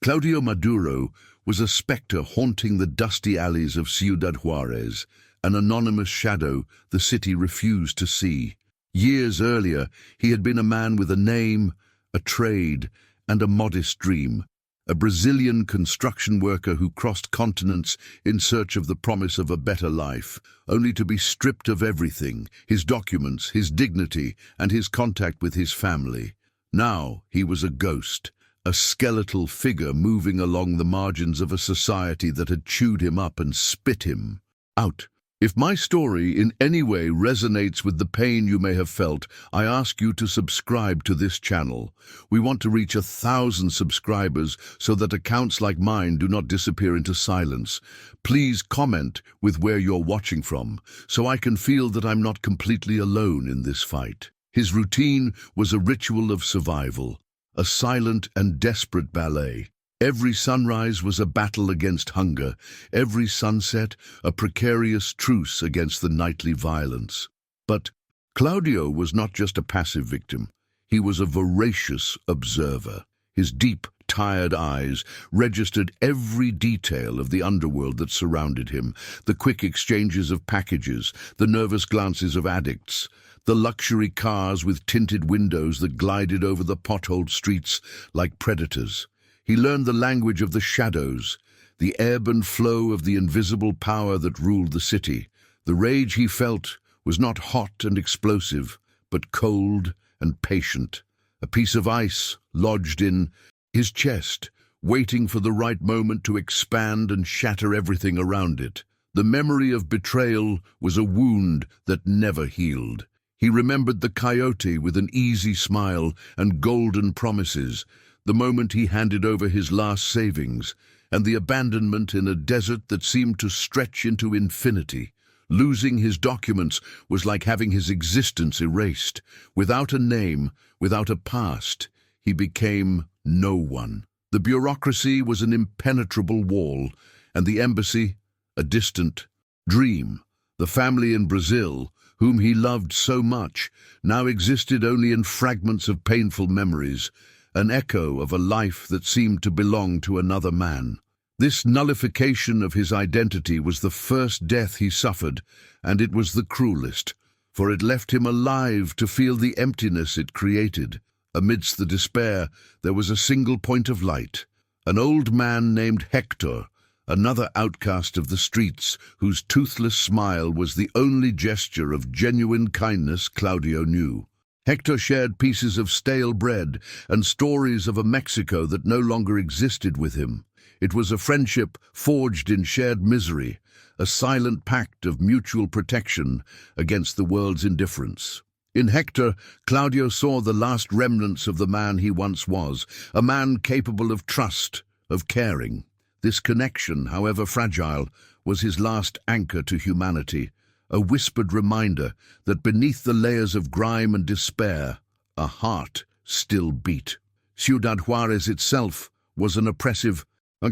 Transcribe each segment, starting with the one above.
Claudio Maduro was a spectre haunting the dusty alleys of Ciudad Juárez, an anonymous shadow the city refused to see. Years earlier, he had been a man with a name, a trade, and a modest dream, a Brazilian construction worker who crossed continents in search of the promise of a better life, only to be stripped of everything, his documents, his dignity, and his contact with his family. Now he was a ghost, a skeletal figure moving along the margins of a society that had chewed him up and spit him out. If my story in any way resonates with the pain you may have felt, I ask you to subscribe to this channel. We want to reach 1,000 subscribers so that accounts like mine do not disappear into silence. Please comment with where you're watching from, so I can feel that I'm not completely alone in this fight. His routine was a ritual of survival, a silent and desperate ballet. Every sunrise was a battle against hunger, every sunset a precarious truce against the nightly violence. But Claudio was not just a passive victim, he was a voracious observer. His deep, tired eyes registered every detail of the underworld that surrounded him, the quick exchanges of packages, the nervous glances of addicts, the luxury cars with tinted windows that glided over the potholed streets like predators. He learned the language of the shadows, the ebb and flow of the invisible power that ruled the city. The rage he felt was not hot and explosive, but cold and patient, a piece of ice lodged in his chest, waiting for the right moment to expand and shatter everything around it. The memory of betrayal was a wound that never healed. He remembered the coyote with an easy smile and golden promises, the moment he handed over his last savings, and the abandonment in a desert that seemed to stretch into infinity. Losing his documents was like having his existence erased. Without a name, without a past, he became no one. The bureaucracy was an impenetrable wall, and the embassy a distant dream. The family in Brazil, whom he loved so much, now existed only in fragments of painful memories, an echo of a life that seemed to belong to another man. This nullification of his identity was the first death he suffered, and it was the cruelest, for it left him alive to feel the emptiness it created. Amidst the despair, there was a single point of light. An old man named Hector, another outcast of the streets, whose toothless smile was the only gesture of genuine kindness Claudio knew. Hector shared pieces of stale bread and stories of a Mexico that no longer existed with him. It was a friendship forged in shared misery, a silent pact of mutual protection against the world's indifference. In Hector, Claudio saw the last remnants of the man he once was, a man capable of trust, of caring. This connection, however fragile, was his last anchor to humanity, a whispered reminder that beneath the layers of grime and despair, a heart still beat. Ciudad Juárez itself was an oppressive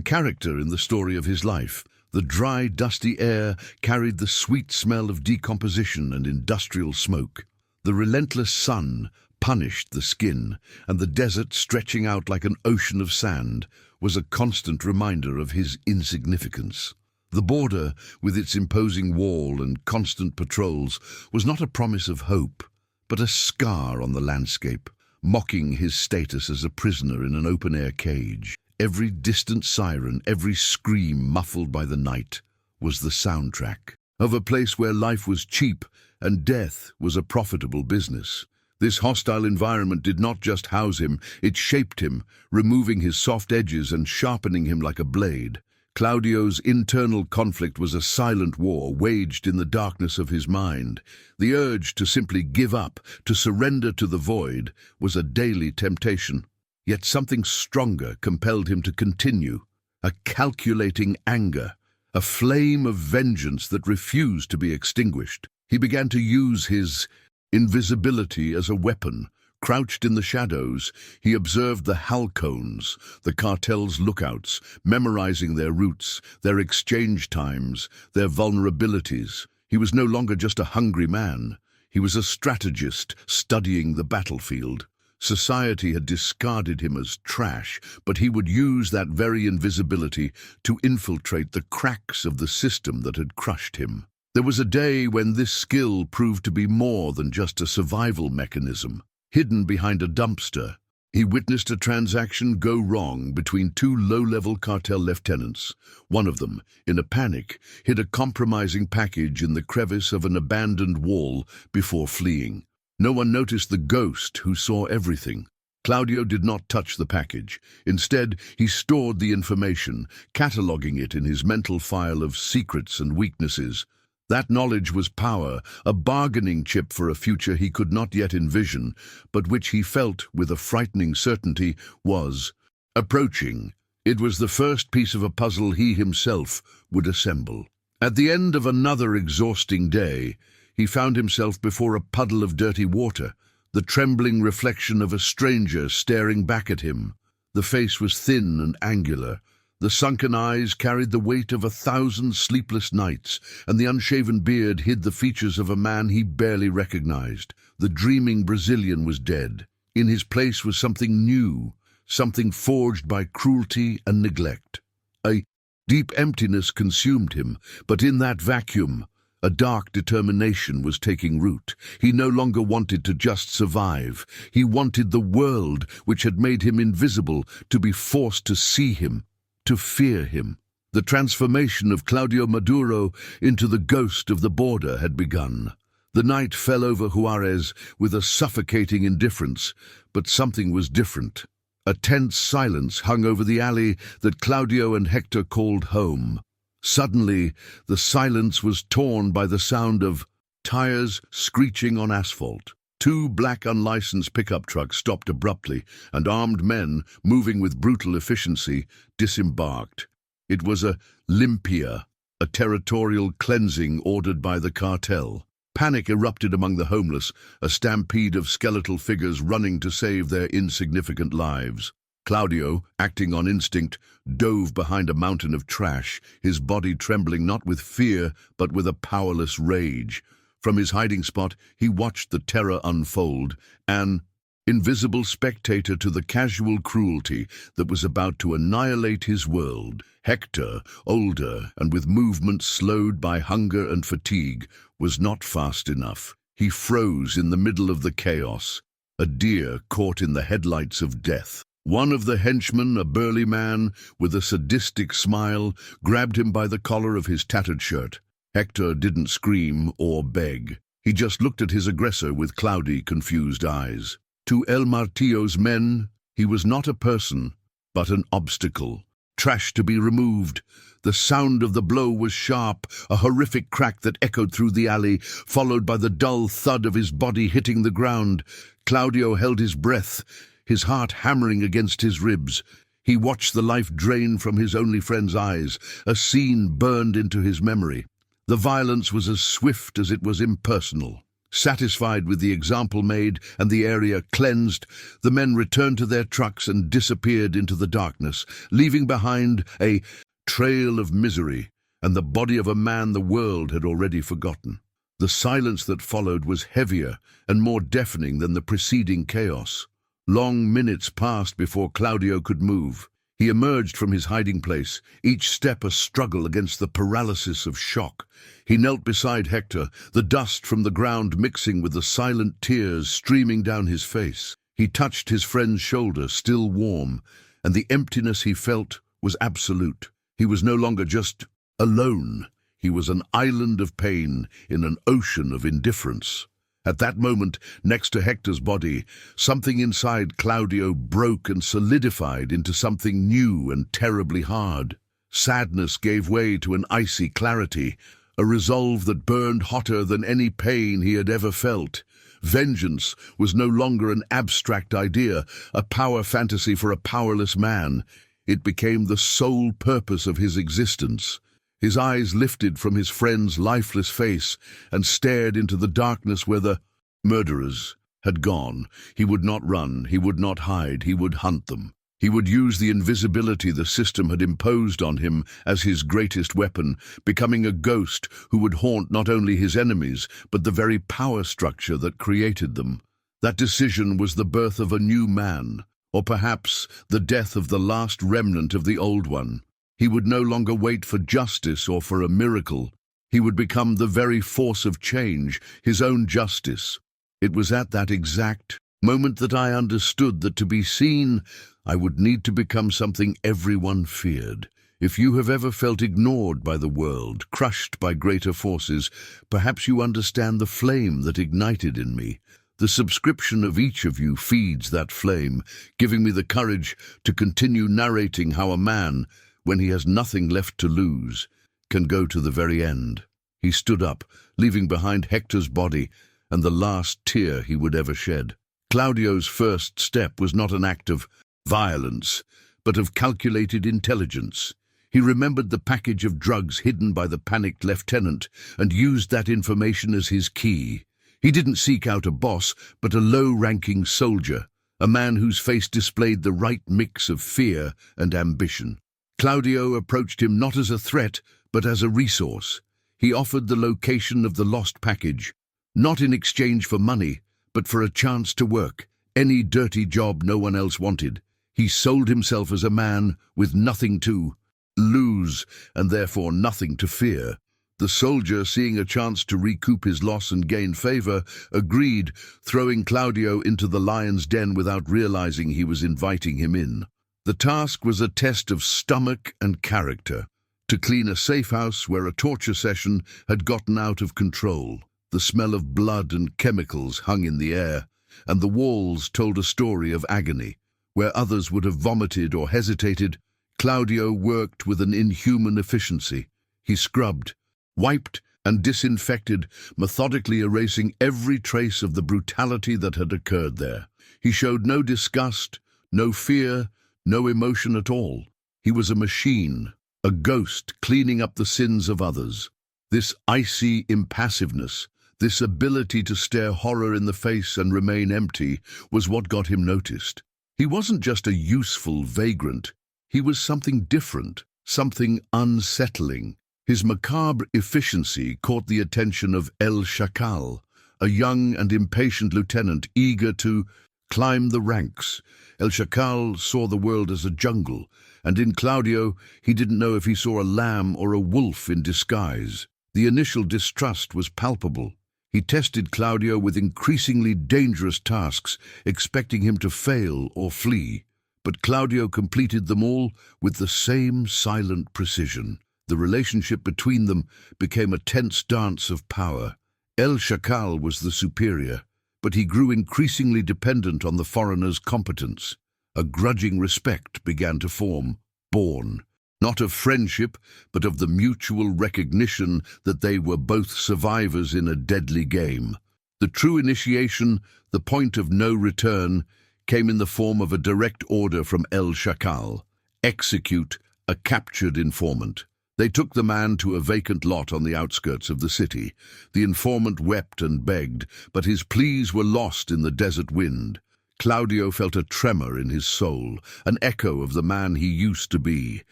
character in the story of his life. The dry, dusty air carried the sweet smell of decomposition and industrial smoke. The relentless sun punished the skin, and the desert, stretching out like an ocean of sand, was a constant reminder of his insignificance. The border, with its imposing wall and constant patrols, was not a promise of hope, but a scar on the landscape, mocking his status as a prisoner in an open-air cage. Every distant siren, every scream muffled by the night, was the soundtrack of a place where life was cheap and death was a profitable business. This hostile environment did not just house him, it shaped him, removing his soft edges and sharpening him like a blade. Claudio's internal conflict was a silent war waged in the darkness of his mind. The urge to simply give up, to surrender to the void, was a daily temptation. Yet something stronger compelled him to continue, a calculating anger, a flame of vengeance that refused to be extinguished. He began to use his invisibility as a weapon. Crouched in the shadows, he observed the halcones, the cartel's lookouts, memorizing their routes, their exchange times, their vulnerabilities. He was no longer just a hungry man. He was a strategist studying the battlefield. Society had discarded him as trash, but he would use that very invisibility to infiltrate the cracks of the system that had crushed him. There was a day when this skill proved to be more than just a survival mechanism. Hidden behind a dumpster, he witnessed a transaction go wrong between two low-level cartel lieutenants. One of them, in a panic, hid a compromising package in the crevice of an abandoned wall before fleeing. No one noticed the ghost who saw everything. Claudio did not touch the package. Instead, he stored the information, cataloging it in his mental file of secrets and weaknesses. That knowledge was power, a bargaining chip for a future he could not yet envision, but which he felt, with a frightening certainty, was approaching. It was the first piece of a puzzle he himself would assemble. At the end of another exhausting day, he found himself before a puddle of dirty water, the trembling reflection of a stranger staring back at him. The face was thin and angular. The sunken eyes carried the weight of 1,000 sleepless nights, and the unshaven beard hid the features of a man he barely recognized. The dreaming Brazilian was dead. In his place was something new, something forged by cruelty and neglect. A deep emptiness consumed him, but in that vacuum, a dark determination was taking root. He no longer wanted to just survive. He wanted the world, which had made him invisible, to be forced to see him, to fear him. The transformation of Claudio Maduro into the ghost of the border had begun. The night fell over Juárez with a suffocating indifference, but something was different. A tense silence hung over the alley that Claudio and Hector called home. Suddenly, the silence was torn by the sound of tires screeching on asphalt. Two black unlicensed pickup trucks stopped abruptly, and armed men, moving with brutal efficiency, disembarked. It was a limpia, a territorial cleansing ordered by the cartel. Panic erupted among the homeless, a stampede of skeletal figures running to save their insignificant lives. Claudio, acting on instinct, dove behind a mountain of trash, his body trembling not with fear but with a powerless rage. From his hiding spot, he watched the terror unfold, an invisible spectator to the casual cruelty that was about to annihilate his world. Hector, older and with movements slowed by hunger and fatigue, was not fast enough. He froze in the middle of the chaos, a deer caught in the headlights of death. One of the henchmen, a burly man with a sadistic smile, grabbed him by the collar of his tattered shirt. Hector didn't scream or beg. He just looked at his aggressor with cloudy, confused eyes. To El Martillo's men, he was not a person, but an obstacle. Trash to be removed. The sound of the blow was sharp, a horrific crack that echoed through the alley, followed by the dull thud of his body hitting the ground. Claudio held his breath, his heart hammering against his ribs. He watched the life drain from his only friend's eyes, a scene burned into his memory. The violence was as swift as it was impersonal. Satisfied with the example made and the area cleansed, the men returned to their trucks and disappeared into the darkness, leaving behind a trail of misery and the body of a man the world had already forgotten. The silence that followed was heavier and more deafening than the preceding chaos. Long minutes passed before Claudio could move. He emerged from his hiding place, each step a struggle against the paralysis of shock. He knelt beside Hector, the dust from the ground mixing with the silent tears streaming down his face. He touched his friend's shoulder, still warm, and the emptiness he felt was absolute. He was no longer just alone. He was an island of pain in an ocean of indifference. At that moment, next to Hector's body, something inside Claudio broke and solidified into something new and terribly hard. Sadness gave way to an icy clarity, a resolve that burned hotter than any pain he had ever felt. Vengeance was no longer an abstract idea, a power fantasy for a powerless man. It became the sole purpose of his existence. His eyes lifted from his friend's lifeless face and stared into the darkness where the murderers had gone. He would not run, he would not hide, he would hunt them. He would use the invisibility the system had imposed on him as his greatest weapon, becoming a ghost who would haunt not only his enemies, but the very power structure that created them. That decision was the birth of a new man, or perhaps the death of the last remnant of the old one. He would no longer wait for justice or for a miracle. He would become the very force of change, his own justice. It was at that exact moment that I understood that to be seen, I would need to become something everyone feared. If you have ever felt ignored by the world, crushed by greater forces, perhaps you understand the flame that ignited in me. The subscription of each of you feeds that flame, giving me the courage to continue narrating how a man, when he has nothing left to lose, can go to the very end. He stood up, leaving behind Hector's body and the last tear he would ever shed. Claudio's first step was not an act of violence, but of calculated intelligence. He remembered the package of drugs hidden by the panicked lieutenant and used that information as his key. He didn't seek out a boss, but a low-ranking soldier, a man whose face displayed the right mix of fear and ambition. Claudio approached him not as a threat, but as a resource. He offered the location of the lost package, not in exchange for money, but for a chance to work, any dirty job no one else wanted. He sold himself as a man with nothing to lose, and therefore nothing to fear. The soldier, seeing a chance to recoup his loss and gain favor, agreed, throwing Claudio into the lion's den without realizing he was inviting him in. The task was a test of stomach and character, to clean a safe house where a torture session had gotten out of control. The smell of blood and chemicals hung in the air, and the walls told a story of agony. Where others would have vomited or hesitated, Claudio worked with an inhuman efficiency. He scrubbed, wiped and disinfected, methodically erasing every trace of the brutality that had occurred there. He showed no disgust, no fear, no emotion at all. He was a machine, a ghost cleaning up the sins of others. This icy impassiveness, this ability to stare horror in the face and remain empty, was what got him noticed. He wasn't just a useful vagrant. He was something different, something unsettling. His macabre efficiency caught the attention of El Chacal, a young and impatient lieutenant eager to climb the ranks. El Chacal saw the world as a jungle, and in Claudio he didn't know if he saw a lamb or a wolf in disguise. The initial distrust was palpable. He tested Claudio with increasingly dangerous tasks, expecting him to fail or flee. But Claudio completed them all with the same silent precision. The relationship between them became a tense dance of power. El Chacal was the superior, but he grew increasingly dependent on the foreigner's competence. A grudging respect began to form, born, not of friendship, but of the mutual recognition that they were both survivors in a deadly game. The true initiation, the point of no return, came in the form of a direct order from El Chacal: execute a captured informant. They took the man to a vacant lot on the outskirts of the city. The informant wept and begged, but his pleas were lost in the desert wind. Claudio felt a tremor in his soul, an echo of the man he used to be,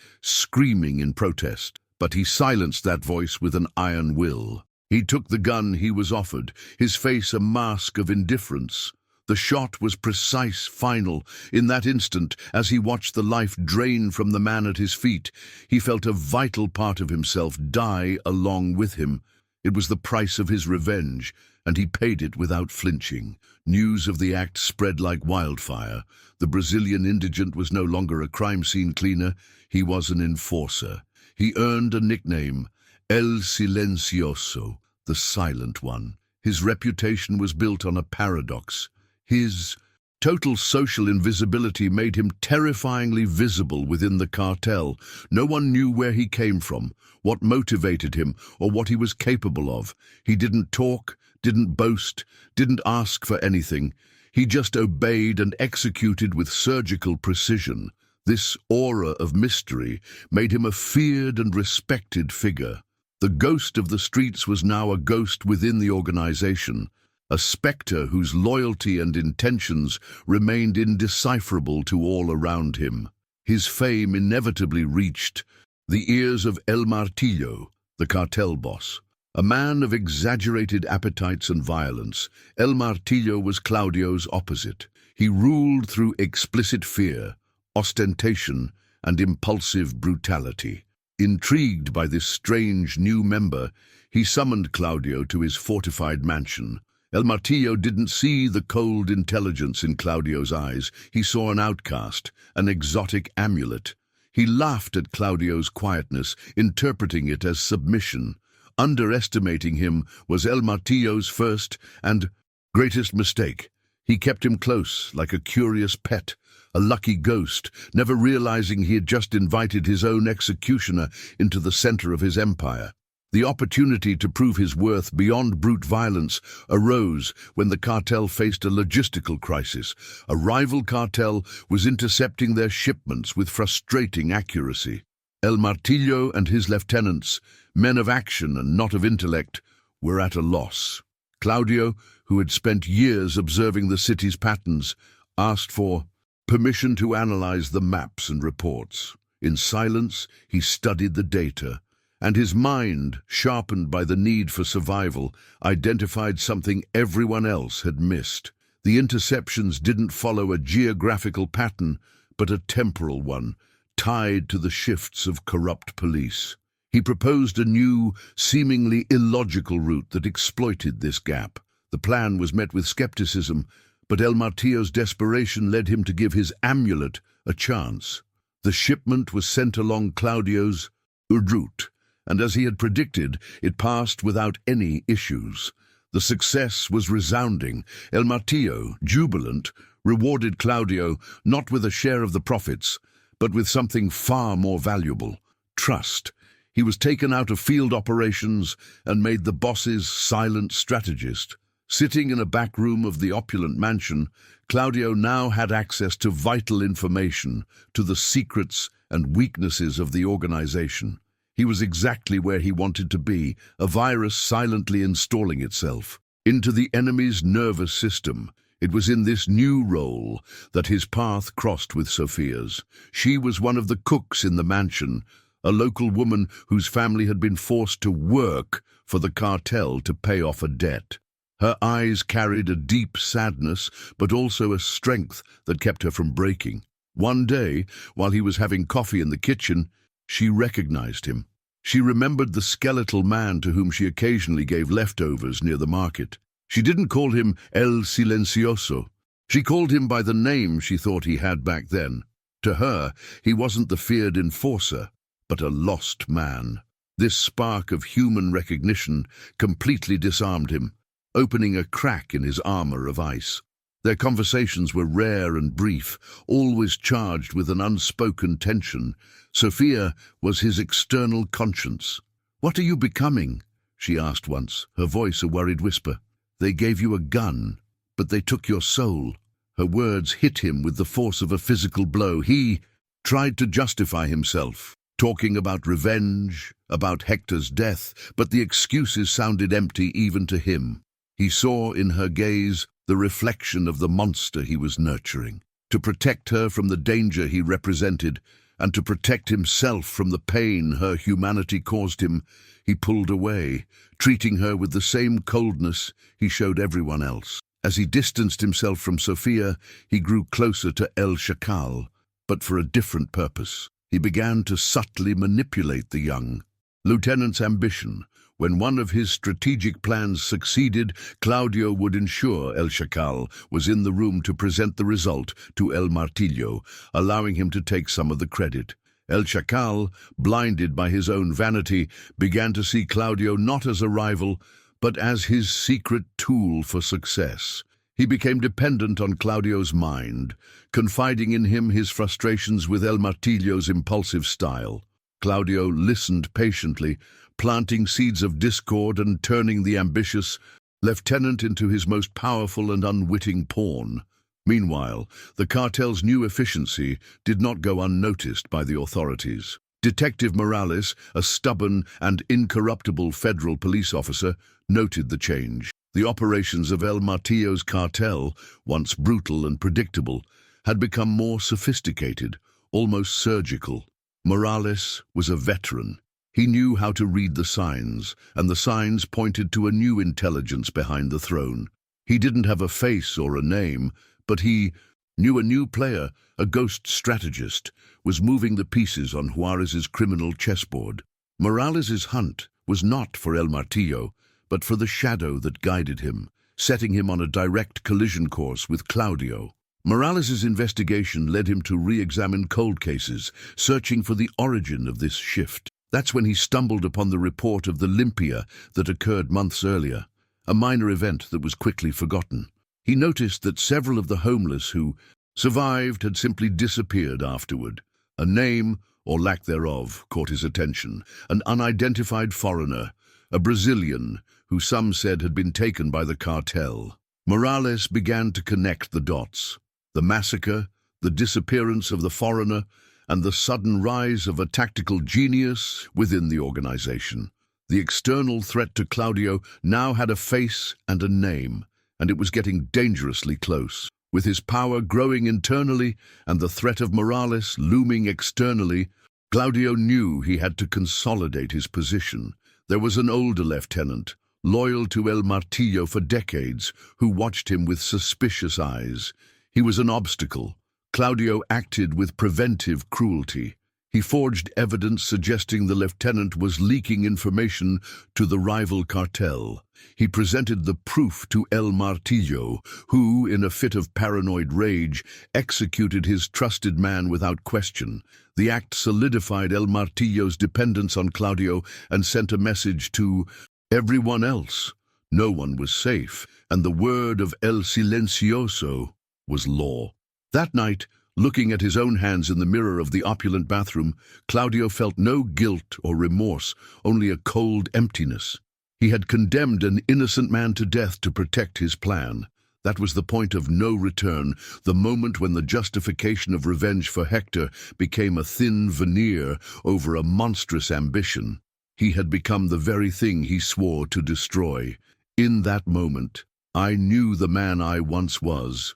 screaming in protest. But he silenced that voice with an iron will. He took the gun he was offered, his face a mask of indifference. The shot was precise, final. In that instant, as he watched the life drain from the man at his feet, he felt a vital part of himself die along with him. It was the price of his revenge, and he paid it without flinching. News of the act spread like wildfire. The Brazilian indigent was no longer a crime scene cleaner, he was an enforcer. He earned a nickname, El Silencioso, the Silent One. His reputation was built on a paradox. His total social invisibility made him terrifyingly visible within the cartel. No one knew where he came from, what motivated him, or what he was capable of. He didn't talk, didn't boast, didn't ask for anything. He just obeyed and executed with surgical precision. This aura of mystery made him a feared and respected figure. The ghost of the streets was now a ghost within the organization, a spectre whose loyalty and intentions remained indecipherable to all around him. His fame inevitably reached the ears of El Martillo, the cartel boss. A man of exaggerated appetites and violence, El Martillo was Claudio's opposite. He ruled through explicit fear, ostentation, and impulsive brutality. Intrigued by this strange new member, he summoned Claudio to his fortified mansion. El Martillo didn't see the cold intelligence in Claudio's eyes. He saw an outcast, an exotic amulet. He laughed at Claudio's quietness, interpreting it as submission. Underestimating him was El Martillo's first and greatest mistake. He kept him close, like a curious pet, a lucky ghost, never realizing he had just invited his own executioner into the center of his empire. The opportunity to prove his worth beyond brute violence arose when the cartel faced a logistical crisis. A rival cartel was intercepting their shipments with frustrating accuracy. El Martillo and his lieutenants, men of action and not of intellect, were at a loss. Claudio, who had spent years observing the city's patterns, asked for permission to analyze the maps and reports. In silence, he studied the data, and his mind, sharpened by the need for survival, identified something everyone else had missed. The interceptions didn't follow a geographical pattern, but a temporal one, tied to the shifts of corrupt police. He proposed a new, seemingly illogical route that exploited this gap. The plan was met with skepticism, but El Martillo's desperation led him to give his amulet a chance. The shipment was sent along Claudio's route, and as he had predicted, it passed without any issues. The success was resounding. El Martillo, jubilant, rewarded Claudio not with a share of the profits, but with something far more valuable: trust. He was taken out of field operations and made the boss's silent strategist. Sitting in a back room of the opulent mansion, Claudio now had access to vital information, to the secrets and weaknesses of the organization. He was exactly where he wanted to be, a virus silently installing itself into the enemy's nervous system. It was in this new role that his path crossed with Sophia's. She was one of the cooks in the mansion, a local woman whose family had been forced to work for the cartel to pay off a debt. Her eyes carried a deep sadness, but also a strength that kept her from breaking. One day, while he was having coffee in the kitchen, she recognized him. She remembered the skeletal man to whom she occasionally gave leftovers near the market. She didn't call him El Silencioso. She called him by the name she thought he had back then. To her, he wasn't the feared enforcer, but a lost man. This spark of human recognition completely disarmed him, opening a crack in his armor of ice. Their conversations were rare and brief, always charged with an unspoken tension. Sophia was his external conscience. "What are you becoming?" she asked once, her voice a worried whisper. "They gave you a gun, but they took your soul." Her words hit him with the force of a physical blow. He tried to justify himself, talking about revenge, about Hector's death, but the excuses sounded empty even to him. He saw in her gaze the reflection of the monster he was nurturing. To protect her from the danger he represented, and to protect himself from the pain her humanity caused him, he pulled away, treating her with the same coldness he showed everyone else. As he distanced himself from Sophia, he grew closer to El Chacal, but for a different purpose. He began to subtly manipulate the young lieutenant's ambition. When one of his strategic plans succeeded, Claudio would ensure El Chacal was in the room to present the result to El Martillo, allowing him to take some of the credit. El Chacal, blinded by his own vanity, began to see Claudio not as a rival, but as his secret tool for success. He became dependent on Claudio's mind, confiding in him his frustrations with El Martillo's impulsive style. Claudio listened patiently, planting seeds of discord and turning the ambitious lieutenant into his most powerful and unwitting pawn. Meanwhile, the cartel's new efficiency did not go unnoticed by the authorities. Detective Morales, a stubborn and incorruptible federal police officer, noted the change. The operations of El Martillo's cartel, once brutal and predictable, had become more sophisticated, almost surgical. Morales was a veteran. He knew how to read the signs, and the signs pointed to a new intelligence behind the throne. He didn't have a face or a name, but he knew a new player, a ghost strategist, was moving the pieces on Juarez's criminal chessboard. Morales's hunt was not for El Martillo, but for the shadow that guided him, setting him on a direct collision course with Claudio. Morales's investigation led him to re-examine cold cases, searching for the origin of this shift. That's when he stumbled upon the report of the Limpia that occurred months earlier, a minor event that was quickly forgotten. He noticed that several of the homeless who survived had simply disappeared afterward. A name, or lack thereof, caught his attention. An unidentified foreigner, a Brazilian, who some said had been taken by the cartel. Morales began to connect the dots. The massacre, the disappearance of the foreigner, and the sudden rise of a tactical genius within the organization. The external threat to Claudio now had a face and a name, and it was getting dangerously close. With his power growing internally and the threat of Morales looming externally, Claudio knew he had to consolidate his position. There was an older lieutenant, loyal to El Martillo for decades, who watched him with suspicious eyes. He was an obstacle. Claudio acted with preventive cruelty. He forged evidence suggesting the lieutenant was leaking information to the rival cartel. He presented the proof to El Martillo, who, in a fit of paranoid rage, executed his trusted man without question. The act solidified El Martillo's dependence on Claudio and sent a message to everyone else. No one was safe, and the word of El Silencioso was law. That night, looking at his own hands in the mirror of the opulent bathroom, Claudio felt no guilt or remorse, only a cold emptiness. He had condemned an innocent man to death to protect his plan. That was the point of no return, the moment when the justification of revenge for Hector became a thin veneer over a monstrous ambition. He had become the very thing he swore to destroy. In that moment, I knew the man I once was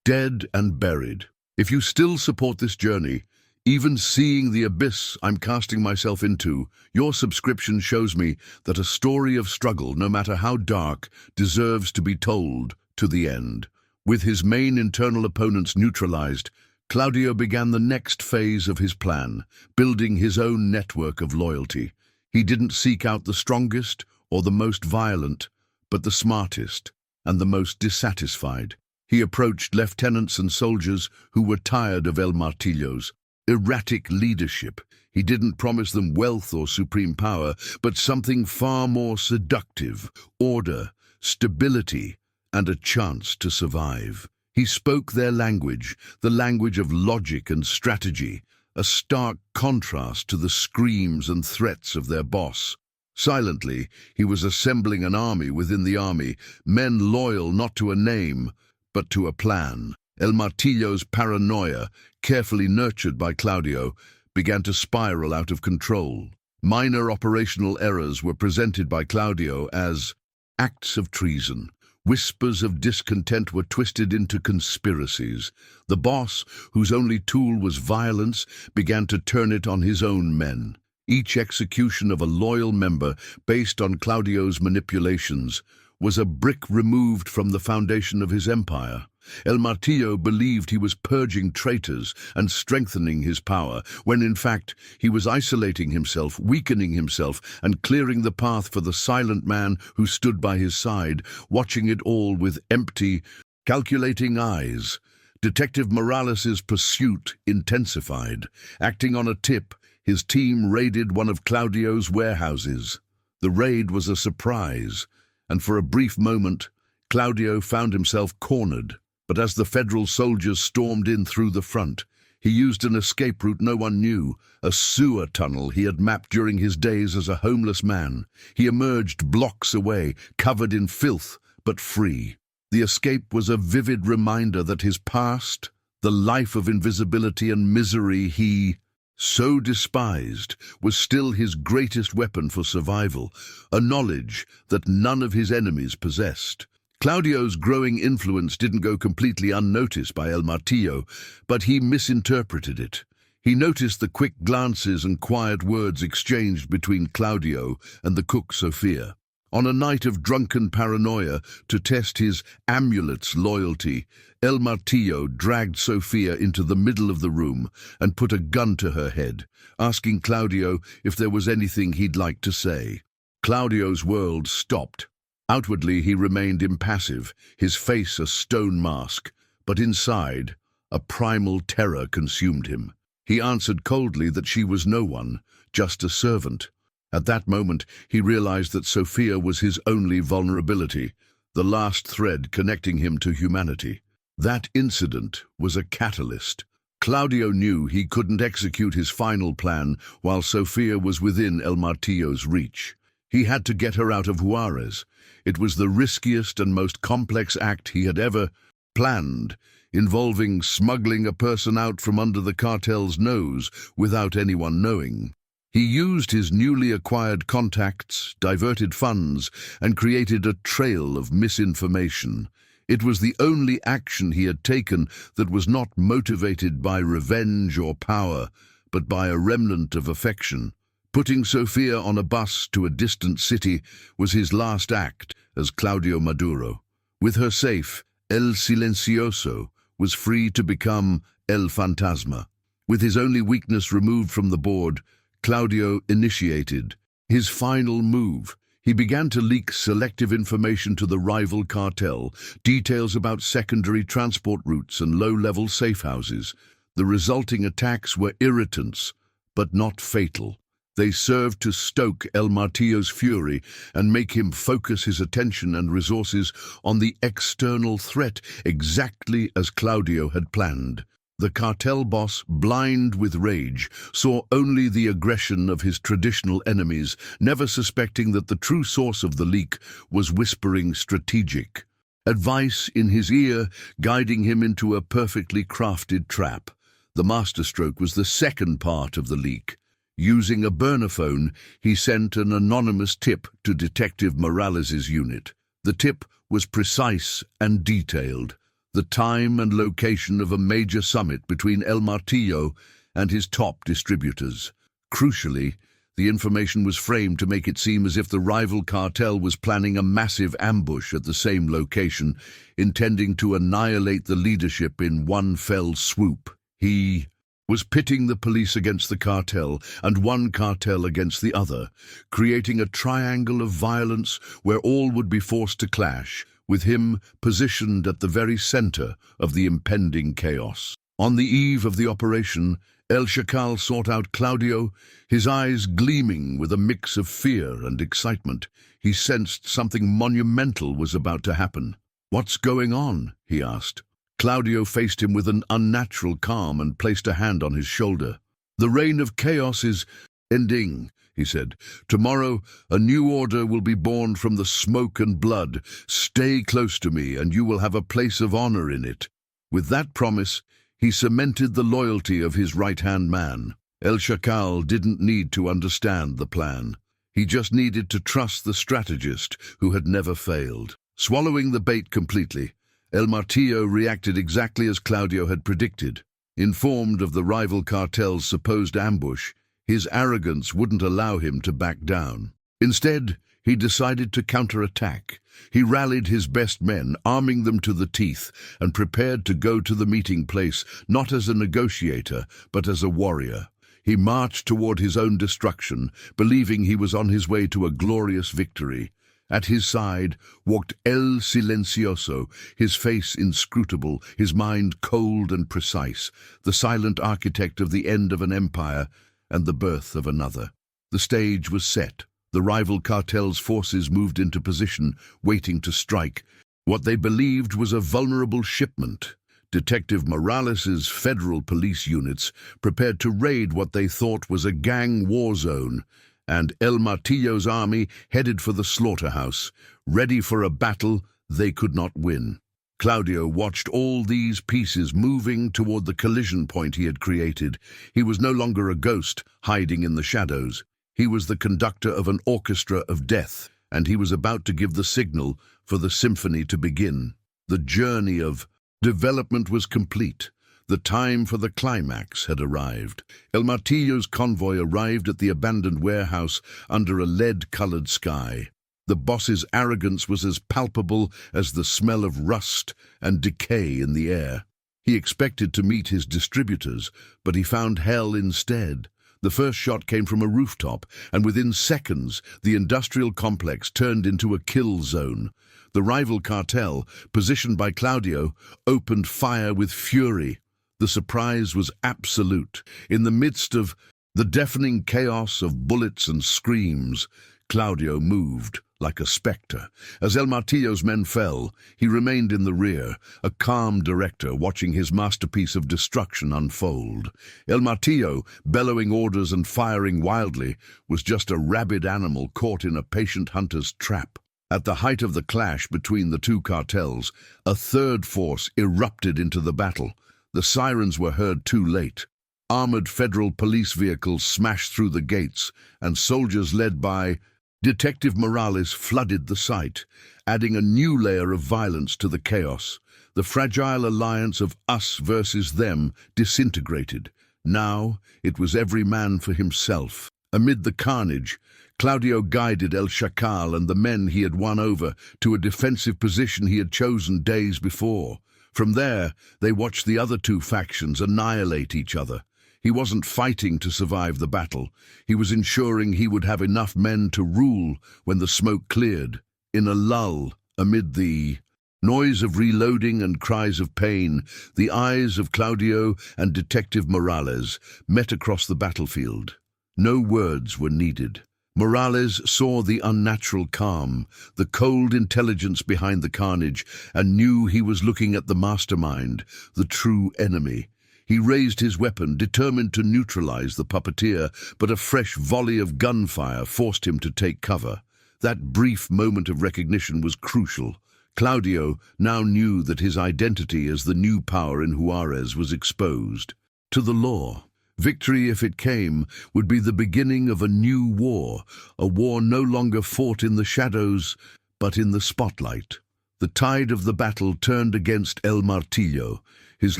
dead and buried. If you still support this journey, even seeing the abyss I'm casting myself into, your subscription shows me that a story of struggle, no matter how dark, deserves to be told to the end. With his main internal opponents neutralized, Claudio began the next phase of his plan, building his own network of loyalty. He didn't seek out the strongest or the most violent, but the smartest and the most dissatisfied. He approached lieutenants and soldiers who were tired of El Martillo's erratic leadership. He didn't promise them wealth or supreme power, but something far more seductive: order, stability, and a chance to survive. He spoke their language, the language of logic and strategy, a stark contrast to the screams and threats of their boss. Silently, he was assembling an army within the army, men loyal not to a name, but to a plan. El Martillo's paranoia, carefully nurtured by Claudio, began to spiral out of control. Minor operational errors were presented by Claudio as acts of treason. Whispers of discontent were twisted into conspiracies. The boss, whose only tool was violence, began to turn it on his own men. Each execution of a loyal member, based on Claudio's manipulations, was a brick removed from the foundation of his empire. El Martillo believed he was purging traitors and strengthening his power, when in fact he was isolating himself, weakening himself, and clearing the path for the silent man who stood by his side, watching it all with empty, calculating eyes. Detective Morales's pursuit intensified. Acting on a tip, his team raided one of Claudio's warehouses. The raid was a surprise, and for a brief moment, Claudio found himself cornered. But as the federal soldiers stormed in through the front, he used an escape route no one knew, a sewer tunnel he had mapped during his days as a homeless man. He emerged blocks away, covered in filth, but free. The escape was a vivid reminder that his past, the life of invisibility and misery he so despised, was still his greatest weapon for survival, a knowledge that none of his enemies possessed. Claudio's growing influence didn't go completely unnoticed by El Martillo, but he misinterpreted it. He noticed the quick glances and quiet words exchanged between Claudio and the cook Sofia. On a night of drunken paranoia, to test his amulet's loyalty, El Martillo dragged Sofia into the middle of the room and put a gun to her head, asking Claudio if there was anything he'd like to say. Claudio's world stopped. Outwardly, he remained impassive, his face a stone mask, but inside, a primal terror consumed him. He answered coldly that she was no one, just a servant. At that moment, he realized that Sofia was his only vulnerability, the last thread connecting him to humanity. That incident was a catalyst. Claudio knew he couldn't execute his final plan while Sofia was within El Martillo's reach. He had to get her out of Juárez. It was the riskiest and most complex act he had ever planned, involving smuggling a person out from under the cartel's nose without anyone knowing. He used his newly acquired contacts, diverted funds, and created a trail of misinformation. It was the only action he had taken that was not motivated by revenge or power, but by a remnant of affection. Putting Sofia on a bus to a distant city was his last act as Claudio Maduro. With her safe, El Silencioso was free to become El Fantasma. With his only weakness removed from the board, Claudio initiated his final move. He began to leak selective information to the rival cartel, details about secondary transport routes and low-level safe houses. The resulting attacks were irritants, but not fatal. They served to stoke El Martillo's fury and make him focus his attention and resources on the external threat, exactly as Claudio had planned. The cartel boss, blind with rage, saw only the aggression of his traditional enemies, never suspecting that the true source of the leak was whispering strategic advice in his ear, guiding him into a perfectly crafted trap. The masterstroke was the second part of the leak. Using a burner phone, he sent an anonymous tip to Detective Morales' unit. The tip was precise and detailed. The time and location of a major summit between El Martillo and his top distributors. Crucially, the information was framed to make it seem as if the rival cartel was planning a massive ambush at the same location, intending to annihilate the leadership in one fell swoop. He was pitting the police against the cartel and one cartel against the other, creating a triangle of violence where all would be forced to clash, with him positioned at the very center of the impending chaos. On the eve of the operation, El Chacal sought out Claudio, his eyes gleaming with a mix of fear and excitement. He sensed something monumental was about to happen. "What's going on?" he asked. Claudio faced him with an unnatural calm and placed a hand on his shoulder. "The reign of chaos is ending," he said. "Tomorrow, a new order will be born from the smoke and blood. Stay close to me, and you will have a place of honor in it." With that promise, he cemented the loyalty of his right-hand man. El Chacal didn't need to understand the plan. He just needed to trust the strategist who had never failed. Swallowing the bait completely, El Martillo reacted exactly as Claudio had predicted. Informed of the rival cartel's supposed ambush, his arrogance wouldn't allow him to back down. Instead, he decided to counterattack. He rallied his best men, arming them to the teeth, and prepared to go to the meeting place, not as a negotiator, but as a warrior. He marched toward his own destruction, believing he was on his way to a glorious victory. At his side walked El Silencioso, his face inscrutable, his mind cold and precise, the silent architect of the end of an empire and the birth of another. The stage was set. The rival cartel's forces moved into position, waiting to strike. What they believed was a vulnerable shipment. Detective Morales' federal police units prepared to raid what they thought was a gang war zone, and El Martillo's army headed for the slaughterhouse, ready for a battle they could not win. Claudio watched all these pieces moving toward the collision point he had created. He was no longer a ghost hiding in the shadows. He was the conductor of an orchestra of death, and he was about to give the signal for the symphony to begin. The journey of development was complete. The time for the climax had arrived. El Martillo's convoy arrived at the abandoned warehouse under a lead-colored sky. The boss's arrogance was as palpable as the smell of rust and decay in the air. He expected to meet his distributors, but he found hell instead. The first shot came from a rooftop, and within seconds, the industrial complex turned into a kill zone. The rival cartel, positioned by Claudio, opened fire with fury. The surprise was absolute. In the midst of the deafening chaos of bullets and screams, Claudio moved like a spectre. As El Martillo's men fell, he remained in the rear, a calm director watching his masterpiece of destruction unfold. El Martillo, bellowing orders and firing wildly, was just a rabid animal caught in a patient hunter's trap. At the height of the clash between the two cartels, a third force erupted into the battle. The sirens were heard too late. Armored federal police vehicles smashed through the gates, and soldiers led by Detective Morales flooded the site, adding a new layer of violence to the chaos. The fragile alliance of us versus them disintegrated. Now it was every man for himself. Amid the carnage, Claudio guided El Chacal and the men he had won over to a defensive position he had chosen days before. From there, they watched the other two factions annihilate each other. He wasn't fighting to survive the battle. He was ensuring he would have enough men to rule when the smoke cleared. In a lull, amid the noise of reloading and cries of pain, the eyes of Claudio and Detective Morales met across the battlefield. No words were needed. Morales saw the unnatural calm, the cold intelligence behind the carnage, and knew he was looking at the mastermind, the true enemy. He raised his weapon, determined to neutralize the puppeteer, but a fresh volley of gunfire forced him to take cover. That brief moment of recognition was crucial. Claudio now knew that his identity as the new power in Juárez was exposed. To the law, victory, if it came, would be the beginning of a new war, a war no longer fought in the shadows, but in the spotlight. The tide of the battle turned against El Martillo. His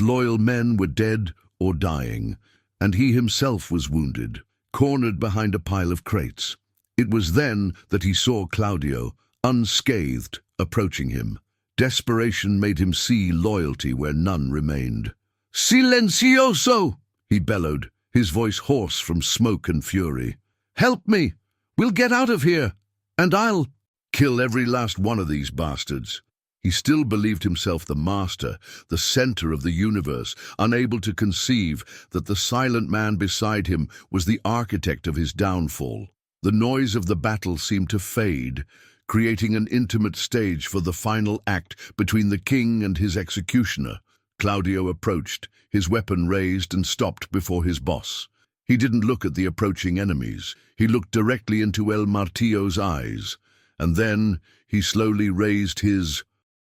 loyal men were dead or dying, and he himself was wounded, cornered behind a pile of crates. It was then that he saw Claudio, unscathed, approaching him. Desperation made him see loyalty where none remained. "Silencioso!" he bellowed, his voice hoarse from smoke and fury. "Help me! We'll get out of here, and I'll kill every last one of these bastards." He still believed himself the master, the center of the universe, unable to conceive that the silent man beside him was the architect of his downfall. The noise of the battle seemed to fade, creating an intimate stage for the final act between the king and his executioner. Claudio approached, his weapon raised, and stopped before his boss. He didn't look at the approaching enemies. He looked directly into El Martillo's eyes, and then he slowly raised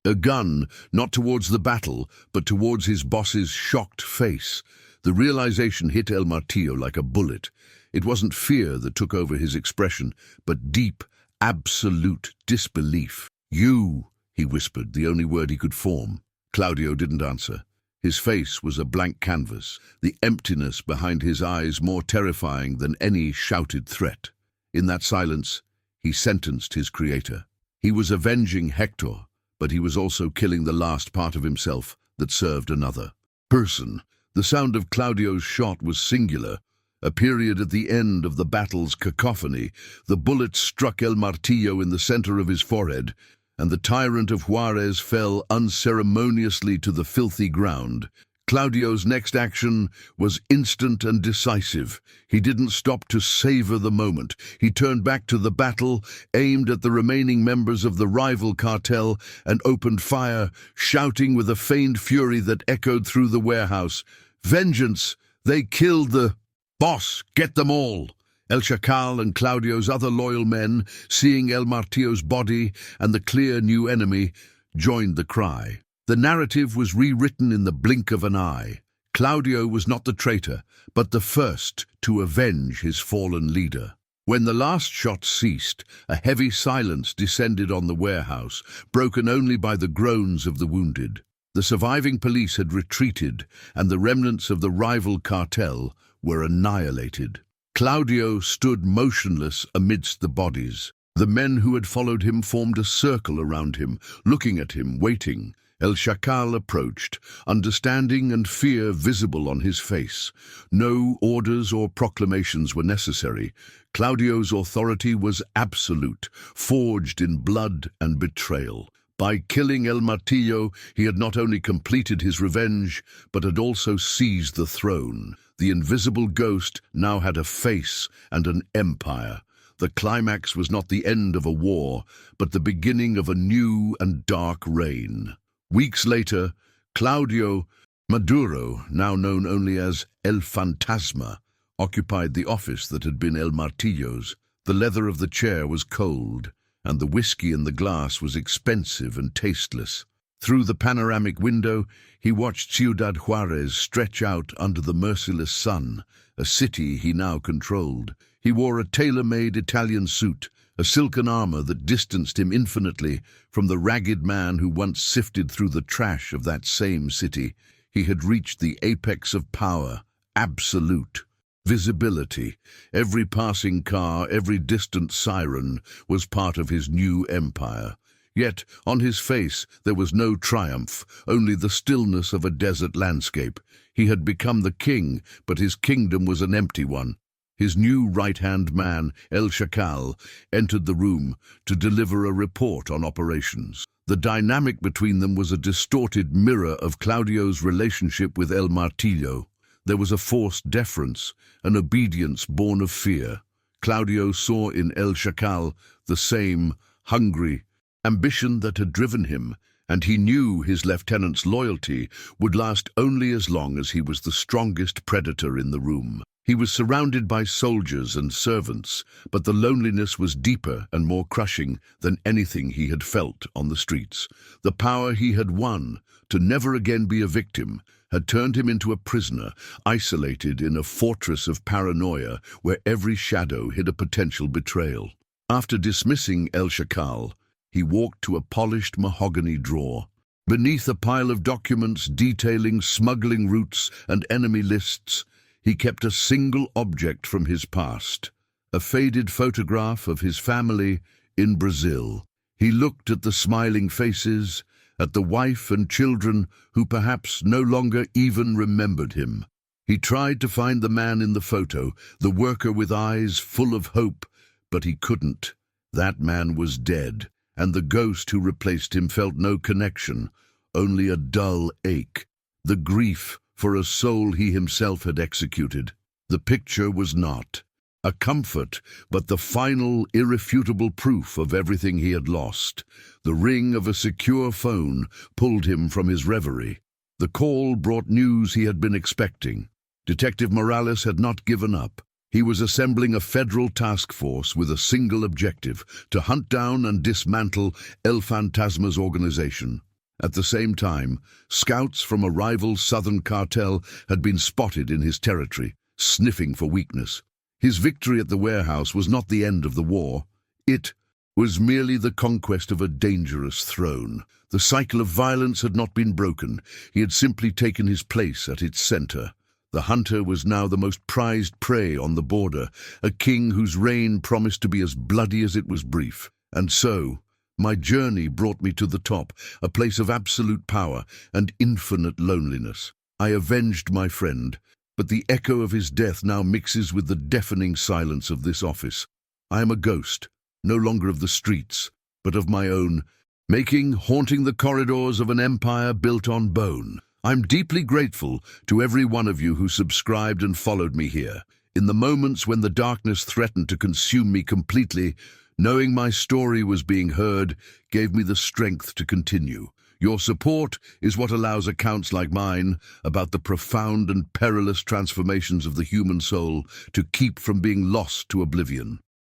a gun, not towards the battle, but towards his boss's shocked face. The realization hit El Martillo like a bullet. It wasn't fear that took over his expression, but deep, absolute disbelief. "You," he whispered, the only word he could form. Claudio didn't answer. His face was a blank canvas, the emptiness behind his eyes more terrifying than any shouted threat. In that silence, he sentenced his creator. He was avenging Hector, but he was also killing the last part of himself that served another person. The sound of Claudio's shot was singular, a period at the end of the battle's cacophony. The bullet struck El Martillo in the center of his forehead, and the tyrant of Juárez fell unceremoniously to the filthy ground. Claudio's next action was instant and decisive. He didn't stop to savor the moment. He turned back to the battle, aimed at the remaining members of the rival cartel, and opened fire, shouting with a feigned fury that echoed through the warehouse. "Vengeance! They killed the boss! Get them all!" El Chacal and Claudio's other loyal men, seeing El Martillo's body and the clear new enemy, joined the cry. The narrative was rewritten in the blink of an eye. Claudio was not the traitor, but the first to avenge his fallen leader. When the last shot ceased, a heavy silence descended on the warehouse, broken only by the groans of the wounded. The surviving police had retreated, and the remnants of the rival cartel were annihilated. Claudio stood motionless amidst the bodies. The men who had followed him formed a circle around him, looking at him, waiting. El Chacal approached, understanding and fear visible on his face. No orders or proclamations were necessary. Claudio's authority was absolute, forged in blood and betrayal. By killing El Martillo, he had not only completed his revenge, but had also seized the throne. The invisible ghost now had a face and an empire. The climax was not the end of a war, but the beginning of a new and dark reign. Weeks later, Claudio Maduro, now known only as El Fantasma, occupied the office that had been El Martillo's. The leather of the chair was cold, and the whiskey in the glass was expensive and tasteless. Through the panoramic window, he watched Ciudad Juárez stretch out under the merciless sun, a city he now controlled. He wore a tailor-made Italian suit, a silken armor that distanced him infinitely from the ragged man who once sifted through the trash of that same city. He had reached the apex of power, absolute. Visibility. Every passing car, every distant siren was part of his new empire. Yet, on his face, there was no triumph, only the stillness of a desert landscape. He had become the king, but his kingdom was an empty one. His new right-hand man, El Chacal, entered the room to deliver a report on operations. The dynamic between them was a distorted mirror of Claudio's relationship with El Martillo. There was a forced deference, an obedience born of fear. Claudio saw in El Chacal the same hungry ambition that had driven him, and he knew his lieutenant's loyalty would last only as long as he was the strongest predator in the room. He was surrounded by soldiers and servants, but the loneliness was deeper and more crushing than anything he had felt on the streets. The power he had won, to never again be a victim, had turned him into a prisoner, isolated in a fortress of paranoia where every shadow hid a potential betrayal. After dismissing El Chacal, he walked to a polished mahogany drawer. Beneath a pile of documents detailing smuggling routes and enemy lists, he kept a single object from his past, a faded photograph of his family in Brazil. He looked at the smiling faces, at the wife and children who perhaps no longer even remembered him. He tried to find the man in the photo, the worker with eyes full of hope, but he couldn't. That man was dead, and the ghost who replaced him felt no connection, only a dull ache, the grief for a soul he himself had executed. The picture was not a comfort, but the final, irrefutable proof of everything he had lost. The ring of a secure phone pulled him from his reverie. The call brought news he had been expecting. Detective Morales had not given up. He was assembling a federal task force with a single objective: to hunt down and dismantle El Fantasma's organization. At the same time, scouts from a rival southern cartel had been spotted in his territory, sniffing for weakness. His victory at the warehouse was not the end of the war. It was merely the conquest of a dangerous throne. The cycle of violence had not been broken. He had simply taken his place at its center. The hunter was now the most prized prey on the border, a king whose reign promised to be as bloody as it was brief. And so, my journey brought me to the top, a place of absolute power and infinite loneliness. I avenged my friend, but the echo of his death now mixes with the deafening silence of this office. I am a ghost, no longer of the streets, but of my own making, haunting the corridors of an empire built on bone. I'm deeply grateful to every one of you who subscribed and followed me here. In the moments when the darkness threatened to consume me completely, knowing my story was being heard gave me the strength to continue. Your support is what allows accounts like mine about the profound and perilous transformations of the human soul to keep from being lost to oblivion.